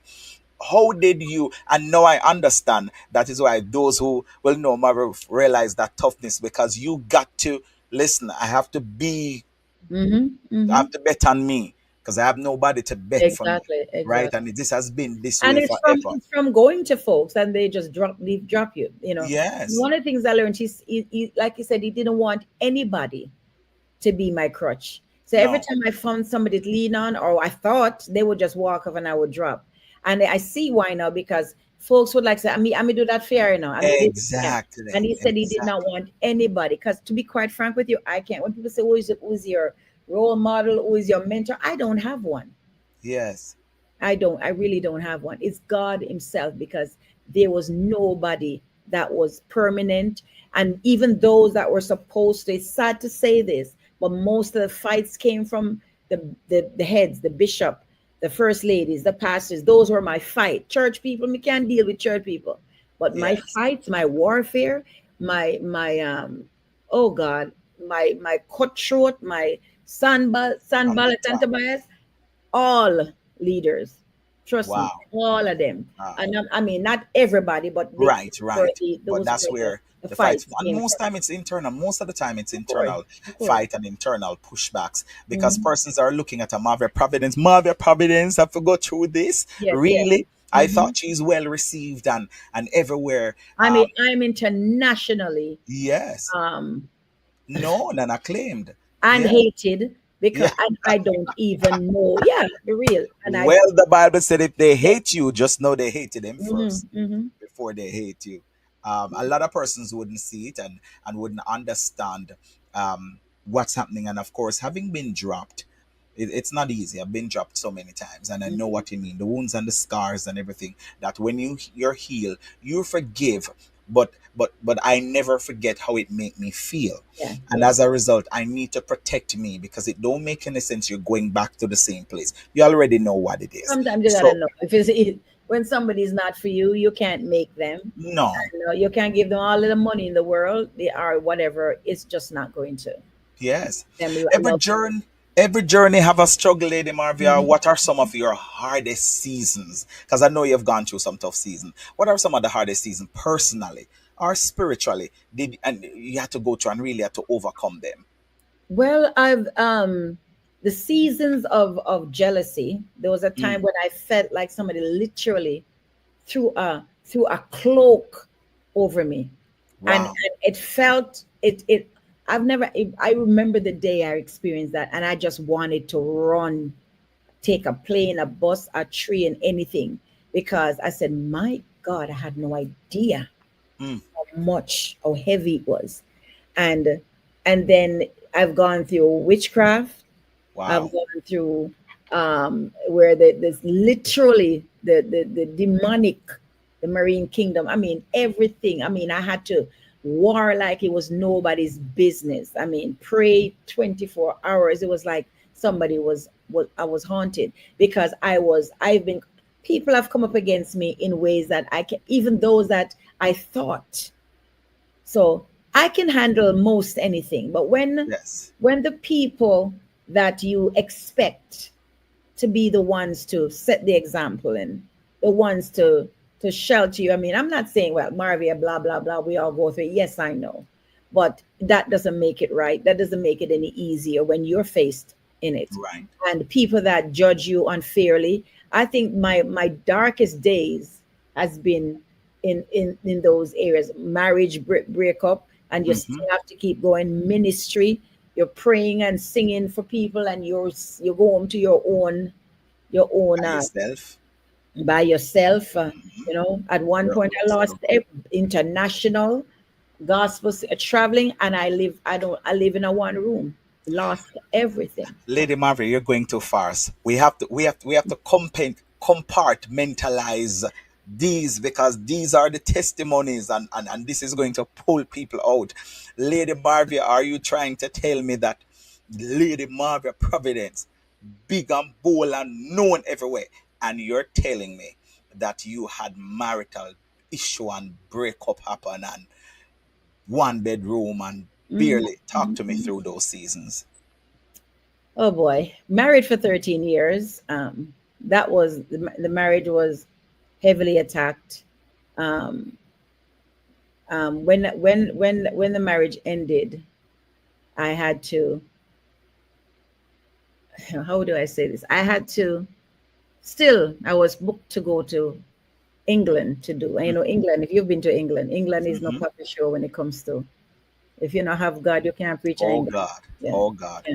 How did you, and now I understand that is why those who will know Mother realize that toughness, because you got to listen. Hmm, I hmm. have to bet on me because I have nobody to bet for me, Exactly. right? Exactly. And this has been this And way it's from forever. going to folks, and they just drop you. Yes. One of the things I learned, like you said, he didn't want anybody to be my crutch. So every No. time I found somebody to lean on, or I thought, they would just walk off and I would drop. And I see why now, because folks would like say, I mean, do that fair, I mean, yeah. And Exactly. he said he did not Exactly. want anybody. Because to be quite frank with you, I can't. When people say, who's your role model? Who is your mentor? I don't have one. Yes. I really don't have one. It's God Himself, because there was nobody that was permanent. And even those that were supposed to, it's sad to say this, but most of the fights came from the heads, the bishop, the first ladies, the pastors. Those were my fight. Church people, we can't deal with church people. But my Yes. fights, my warfare, my oh God, my cutthroat, my On the Sanballat and top. Tobias, all leaders. Trust me, Wow. all of them. Wow. And I mean, not everybody, but Right, right. But those that's were where the the fights, fights and came most from. time it's internal. Most of the time it's Of course, internal of course. fight and internal pushbacks because Hmm. persons are looking at a Marvia Providence. Marvia Providence have to go through this, Yes, yes. really? I thought she's well received and everywhere. I mean, I'm internationally Yes, um, known and acclaimed. and Yeah, hated because yeah. I don't even know. Yeah, the real. And I Well, the Bible said if they yeah. hate you, just know they hated him Hmm. first Hmm. before they hate you. A lot of persons wouldn't see it and wouldn't understand what's happening. And of course, having been dropped, it's not easy. I've been dropped so many times, and I know what you mean. The wounds and the scars and everything. That when you're healed, you forgive. But I never forget how it made me feel, Yeah, and yeah. as a result, I need to protect me because it don't make any sense. You're going back to the same place. You already know what it is. Sometimes you gotta So know if when somebody's not for you, you can't make them. no, You know, you can't give them all of the money in the world, they are whatever. It's just not going to. yes. Them Every love. journey, every journey have a struggle, Lady Marvia. Mhm. What are some of your hardest seasons? Because I know you've gone through some tough seasons. What are some of the hardest seasons personally or spiritually? Did and you had to go through and really had to overcome them? Well, I've the seasons of jealousy. There was a time Mm, when I felt like somebody literally threw a cloak over me, and wow. it felt it. I've never. I remember the day I experienced that, and I just wanted to run, take a plane, a bus, a train, anything, because I said, "My God, I had no idea Mm, how much, how heavy it was," and and then I've gone through witchcraft. I've wow. gone through where there's literally the demonic, the marine kingdom. I mean, everything. I mean, I had to war like it was nobody's business. I mean, pray 24 hours. It was like somebody was I was haunted because I've been people have come up against me in ways that I can, even those that I thought. So I can handle most anything. But Yes. when the people that you expect to be the ones to set the example and the ones to shelter you. I mean, I'm not saying, well, Marvia, blah, blah, blah, we all go through it. Yes, I know. But that doesn't make it right. That doesn't make it any easier when you're faced in it. Right. And people that judge you unfairly. I think my darkest days has been in those areas. Marriage breakup, and you Mm-hmm. still have to keep going. Ministry, you're praying and singing for people, and you go home to your own By yourself. by yourself. Mm-hmm. At one Your point own I lost struggle. international gospel traveling, and I live in a one room. Lost everything. Lady Marvin, you're going too fast. We have to compartmentalize these because these are the testimonies and this is going to pull people out. Lady Marvia, are you trying to tell me that Lady Marvia Providence, big and bold and known everywhere, and you're telling me that you had marital issue and breakup happen and one bedroom and Mhm, barely talk mhm, to me mhm. through those seasons? Oh boy, married for 13 years. That was the marriage was heavily attacked. Um, when the marriage ended, I had to. How do I say this? I had to. Still, I was booked to go to England to do. And England. If you've been to England, England is no Mm-hmm. puppet show when it comes to. If you don't have God, you can't preach in Oh England. God. Yeah, Oh God.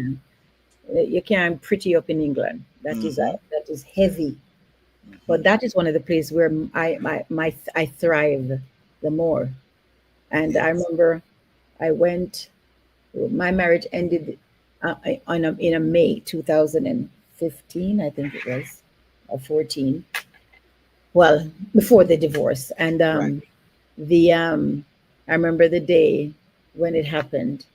yeah. You can't pretty up in England. Mm-hmm. That is heavy. Mm-hmm. But that is one of the places where I thrive the more. And I Yes. remember I went. My marriage ended in a May 2015, I think it was, or 14. Well, before the divorce, and Right. the I remember the day when it happened.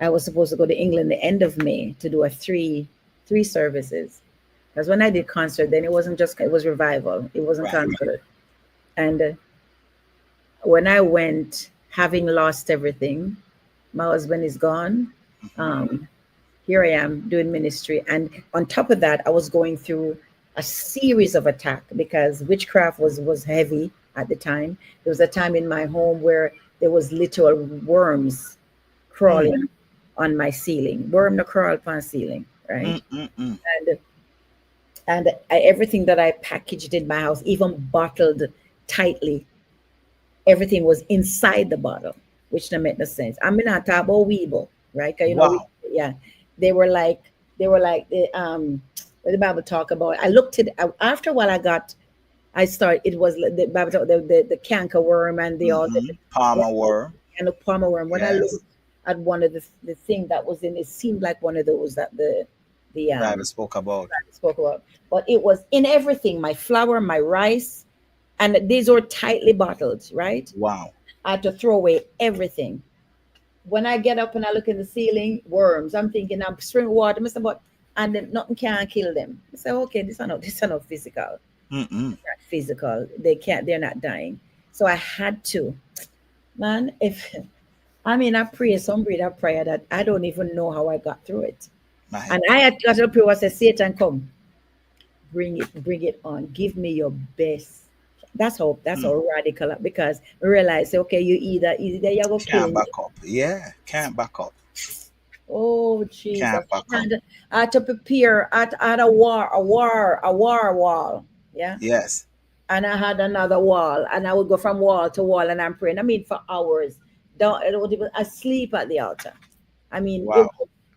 I was supposed to go to England the end of May to do a three services. Because when I did concert, then it wasn't just it was revival. It wasn't Right. concert. And when I went, having lost everything, my husband is gone. Mm-hmm. Um, Here I am doing ministry, and on top of that, I was going through a series of attack because witchcraft was heavy at the time. There was a time in my home where there was literal worms Mm. crawling on my ceiling, worm to crawl upon ceiling, right? Mm. Mm. Mm. And And everything that I packaged in my house, even bottled tightly, everything was inside the bottle, which don't make no sense. I mean, I talk about Weeble, right? 'Cause, Wow. yeah, they were like, what the Bible talk about. I looked at after a while. I started. It was the Bible talk, the canker worm and the all Mm-hmm. the Palmer worm. and the palmer worm. When I Yes. looked at one of the thing that was in, it seemed like one of those that the Bible spoke about. spoke about, but it was in everything. My flour, my rice, and these were tightly bottled, right? Wow. I had to throw away everything. When I get up and I look in the ceiling, worms. I'm thinking I'm spring water, Mr. But and then nothing can kill them. I say, okay, this are not physical. Mm-mm. Not physical. They're not dying. So I had to, man, if I mean I pray some breed of prayer that I don't even know how I got through it. My And I had got to the prayer, I said, Satan, come, bring it on. Give me your best. That's mm. how radical, because I realize, okay, either you're gonna kill Can't me. back up. Yeah. Can't back up. Oh Jesus! Can't back up. I had to prepare at a war wall. Yeah, Yes. and I had another wall, and I would go from wall to wall, and I'm praying. I mean, for hours. Don't I would even asleep at the altar. I mean, Wow.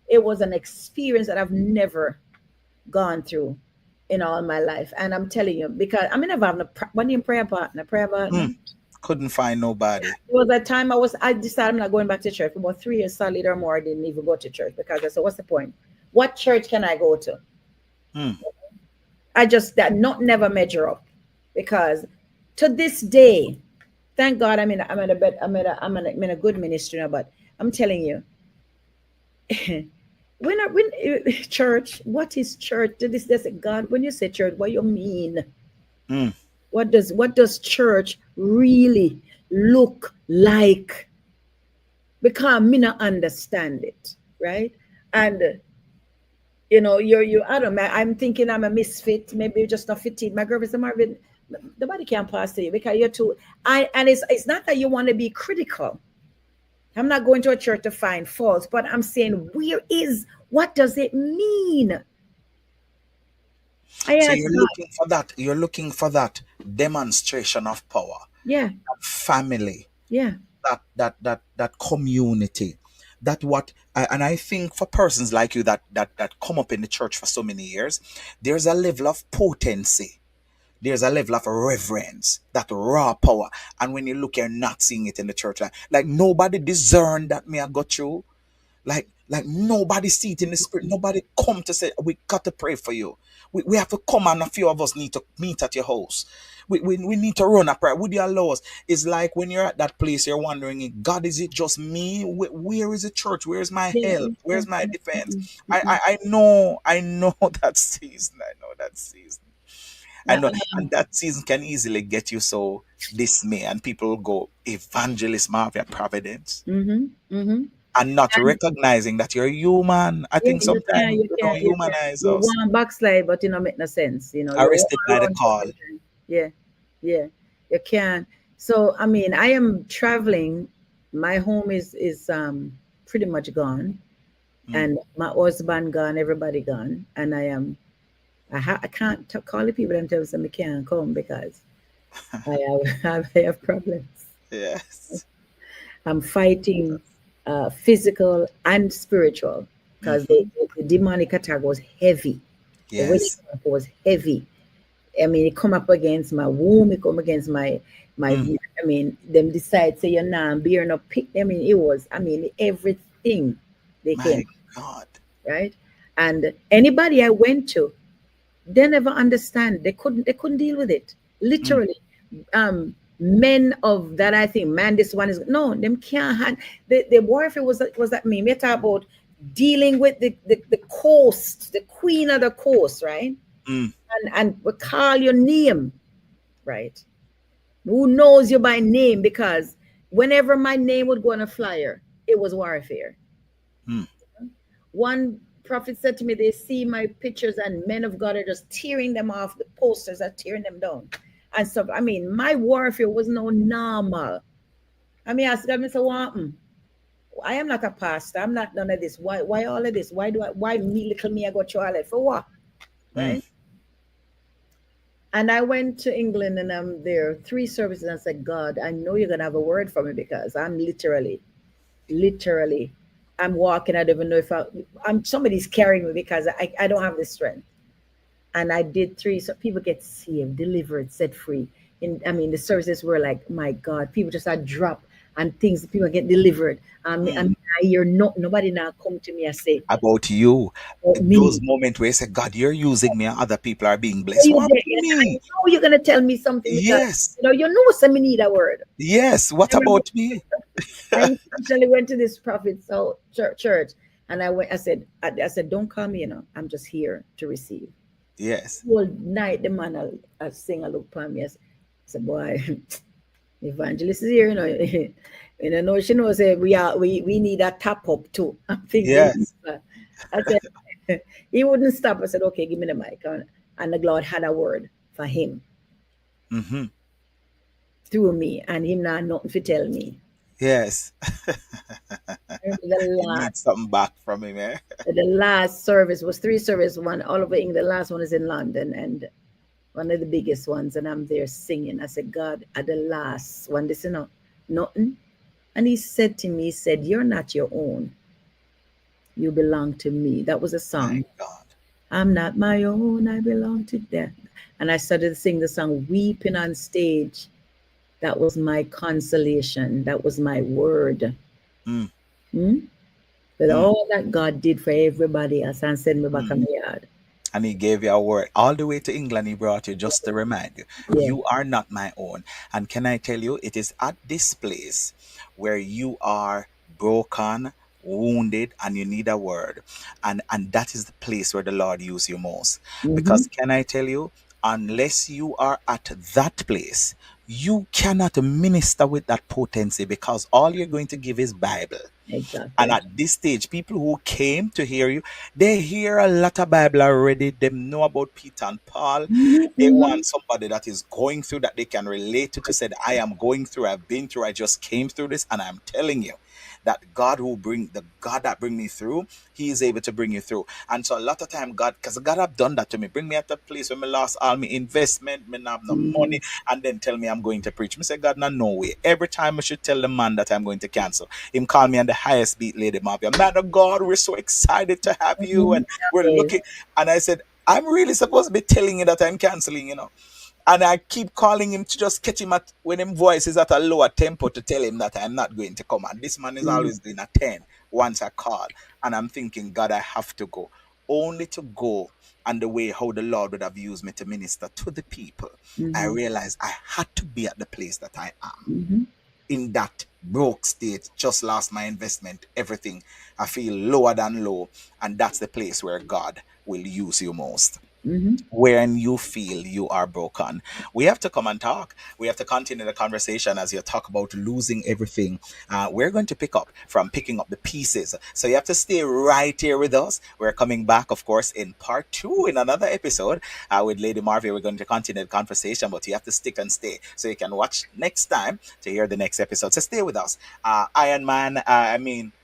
it was an experience that I've never gone through in all my life, and I'm telling you, because I mean, I've had a one in prayer partner. Mm. Couldn't find nobody. It was that time I decided I'm not going back to church. For about 3 years solid or more, I didn't even go to church because I said, what's the point? What church can I go to? Mm. I just that not never measure up, because to this day, thank God I'm at a bed, I'm in a good ministry now, but I'm telling you, when church, what is church? This God, when you say church, what you mean? Mm. What does church really look like? Because me not understand it, right? And I don't know, I'm thinking I'm a misfit, maybe just not fitting. My girlfriend said, Marvin, nobody can pass to you because you're too. And it's not that you want to be critical. I'm not going to a church to find faults, but I'm saying, what does it mean? I So asked God. you're looking for that demonstration of power, Yeah, family, yeah, that community, that what and I think for persons like you that come up in the church for so many years, there's a level of potency, there's a level of reverence, that raw power. And when you look, you're not seeing it in the church. Like nobody discern that me I got you. Like nobody see it in the spirit. Nobody come to say we got to pray for you. We have to come, and a few of us need to meet at your house. We need to run a prayer. Would you allow us? It's like when you're at that place, you're wondering, God, is it just me? Where is the church? Where's my yeah, help? yeah, Where's my yeah, defense? mm, I, mm, I, I know, I know that season. I know that season. I mm. know, and that season can easily get you so dismay, and people will go, Evangelist Marvia Providence, Mm-hmm, mm-hmm. and not recognizing that you're human. I Yeah, think sometimes we don't you can. humanize You us. want backslide, but make no sense. You walk Arrested by the around call. church. Yeah, yeah, you can. So I mean, I am traveling. My home is pretty much gone, Mm. and my husband gone. Everybody gone, and I can't call the people and tell them I can't come because I I have problems. Yes. I'm fighting physical and spiritual because Hmm. the demonic attack was heavy. The way it Yes. came up was heavy. I mean, it come up against my womb, it come against my. Mm. I mean, them decide say you're not bearing up pick. I mean, it was. I mean, everything they came My God. right, and anybody I went to, they never understand. They couldn't deal with it. Mm. Literally, men of that I think, man, this one is no, them can't hand the warfare was that me. We talk about dealing with the coast, the queen of the coast, right? Mm. And we call your name, right? Who knows you by name? Because whenever my name would go on a flyer, it was warfare. Mm. One prophet said to me, they see my pictures and men of God are just tearing them off. The posters are tearing them down and stuff. I mean, my warfare was no normal. I mean, I asked God, Mr. Wanton, I am not a pastor. I'm not none of this. Why all of this? Why me, little me, I go through all that? For what? Mm. Right? And I went to England and I'm there 3 services and I said, God, I know you're gonna have a word for me because I'm literally, I'm walking. I don't even know if I'm somebody's carrying me because I don't have the strength. And I did 3, so people get saved, delivered, set free. And I mean, the services were like, my God, people just had drop and things. People get delivered. I Mm. mean, I hear nobody now come to me and say, About you. about Those me. moments where you say, God, you're using me and other people are being So blessed. you What there, about I me? know you're gonna tell me something because Yes. you know some me need a word. Yes. What I remember about me? I intentionally went to this prophet's church, and I went. I said, don't call me. I'm just here to receive. Yes. Whole night, the man I sing a look upon me. I said, boy, evangelist is here. Know she knows we need a top up too. I'm thinking. Yes. I said he wouldn't stop. I said, okay, give me the mic, and the Lord had a word for him Mm-hmm. through me, and him not nothing to tell me. Yes. The You last need something back from him, eh? the last service was 3 service, one all over England. The last one is in London, and one of the biggest ones. And I'm there singing. I said, God, at the last one, this nothing. And he said to me, he said, you're not your own. You belong to me. That was a My song. God. I'm not my own. I belong to them. And I started to sing the song, weeping on stage. That was my consolation. That was my word. Mm, Hmm? But mm, all that God did for everybody else and send me back mm. on the yard. And he gave you a word all the way to England. He brought you just to remind you, Yeah, you are not my own. And can I tell you, it is at this place where you are broken, wounded, and you need a word. And that is the place where the Lord uses you most. hmm, Because can I tell you, unless you are at that place, you cannot minister with that potency because all you're going to give is Bible. And exactly. at this stage, people who came to hear you, they hear a lot of Bible already. They know about Peter and Paul. Hmm, They hmm. want somebody that is going through that they can relate to said, I am going through, I've been through, I just came through this, and I'm telling you that the God that bring me through, He is able to bring you through. And so a lot of time, God, because God have done that to me, bring me at the place where me lost all my investment, me not have no Hmm. money, and then tell me I'm going to preach. Me say, God, no way. Every time I should tell the man that I'm going to cancel. Him call me on the highest beat, Lady Marvia. Man of God, we're so excited to have you, and we're Yes. looking. And I said, I'm really supposed to be telling you that I'm canceling. And I keep calling him to just catch him at when him voice is at a lower tempo to tell him that I'm not going to come. And this man is Mhm, always doing a 10 once I call. And I'm thinking, God, I have to go. Only to go and the way how the Lord would have used me to minister to the people. I mhm, realized I had to be at the place that I am mhm, in that broke state, just lost my investment, everything. I feel lower than low. And that's the place where God will use you most. mhm, When you feel you are broken, we have to come and talk. We have to continue the conversation as you talk about losing everything. We're going to pick up from picking up the pieces. So you have to stay right here with us. We're coming back, of course, in part 2 in another episode with Lady Marvia. We're going to continue the conversation, but you have to stick and stay so you can watch next time to hear the next episode. So stay with us. Iron Man,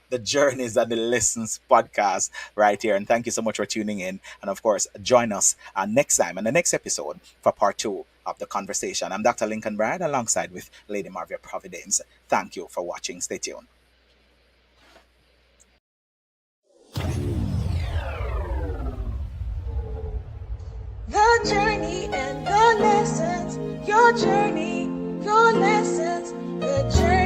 the Journeys and the Lessons podcast right here. And thank you so much for tuning in. And of course, join us next time in the next episode for part 2 of the conversation. I'm Dr. Lincoln Bryan alongside with Lady Marvia Providence. Thank you for watching. Stay tuned. The journey and the lessons, your journey, your lessons, the journey.